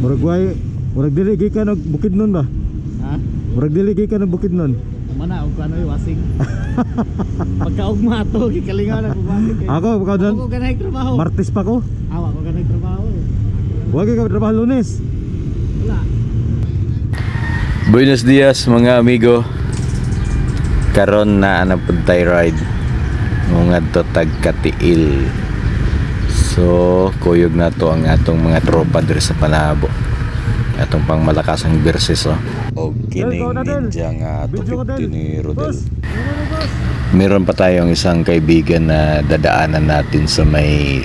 Murag way, murag dili gikan og Bukidnon ba? Ha? Murag dili gikan og Bukidnon. Mana og kanoy wasing. Pagkaugma to gikalingan ako bakit kay. Ako doon. Ako ganay trabaho. Martes pa ko. Awa ko ganay trabaho. Wag ka trabaho Lunes. Wala. Buenos dias mga amigo. Karon na napuntay ride mga to tagkatiil. So kuyog na to ang atong mga tropa diri sa Panabo. Atong pang malakasang verses o kining ninja nga 250 ni Rodel. Meron pa tayong isang kaibigan na dadaanan natin sa may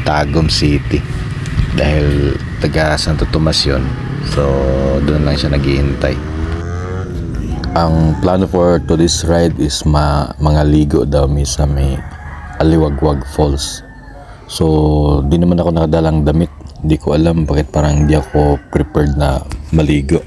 Tagum City dahil taga Santo Tomas yun. So doon lang siya naghihintay. Ang plano for today's ride is mga ligo daw sa may Aliwagwag Falls. So di naman ako nakadalang damit. Hindi ko alam bakit parang hindi ako prepared na maligo.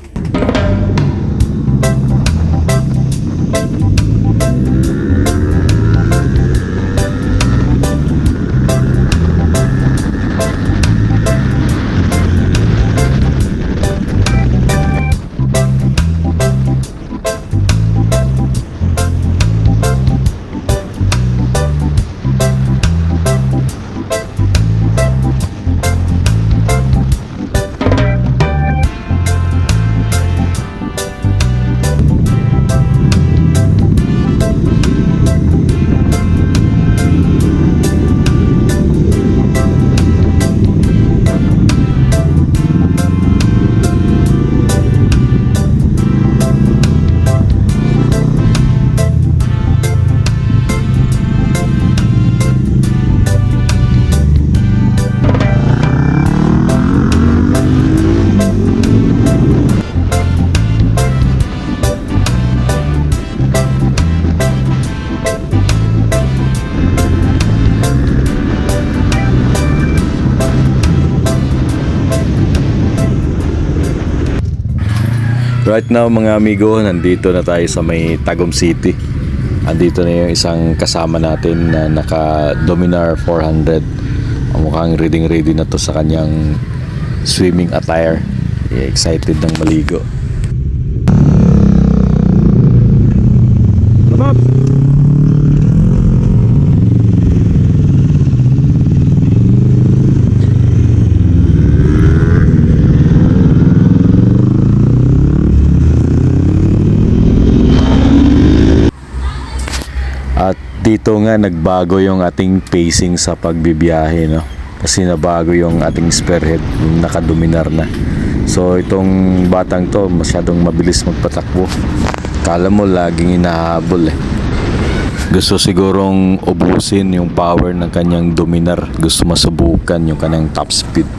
Right now mga amigo, nandito na tayo sa may Tagum City. Andito na yung isang kasama natin na naka Dominar 400. Mukhang ready na to sa kanyang swimming attire. Excited ng maligo. Labab. At dito nga nagbago yung ating pacing sa pagbibiyahe, no? Kasi nabago yung ating spearhead, yung nakadominar na. So itong batang to masyadong mabilis magpatakbo. Kala mo laging hinahabol eh. Gusto sigurong ubusin yung power ng kanyang dominar. Gusto masubukan yung kanyang top speed.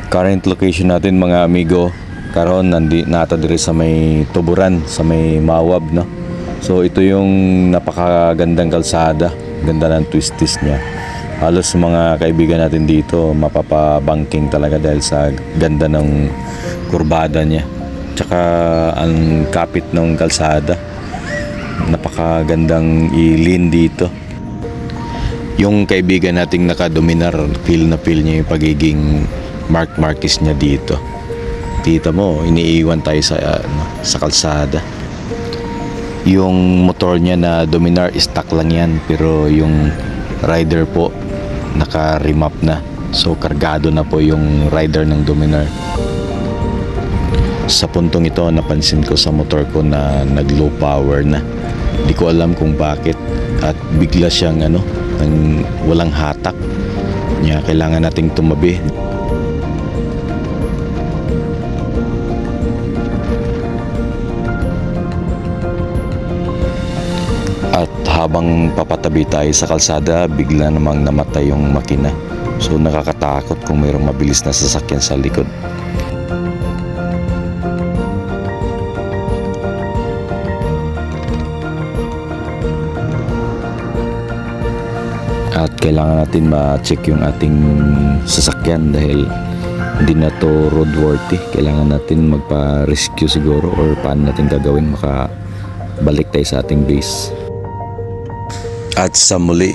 Current location natin mga amigo, karon nato diri sa may Tuburan, sa may Mawab, no. So ito yung napakagandang kalsada, ganda ng twisties niya. Halos mga kaibigan natin dito mapapabangking talaga dahil sa ganda ng kurbada niya. Tsaka ang kapit ng kalsada, napakagandang ilin dito. Yung kaibigan nating naka-Dominar, feel na feel niya yung pagiging Mark Marquez niya dito. Kita mo, iniiwan tayo sa kalsada. Yung motor niya na Dominar, stock lang yan, pero yung rider po naka-remap na. So kargado na po yung rider ng Dominar. Sa puntong ito, napansin ko sa motor ko na nag-low power na. Hindi ko alam kung bakit, at bigla siyang walang hatak. Kailangan nating tumabi. At habang papatabi tayo sa kalsada, bigla namang namatay yung makina. So nakakatakot kung mayroong mabilis na sasakyan sa likod. At kailangan natin ma-check yung ating sasakyan dahil hindi na to roadworthy. Kailangan natin magpa-rescue siguro, or paano natin gagawin makabalik tayo sa ating base. At sa muli,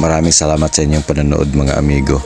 maraming salamat sa inyong panonood mga amigo.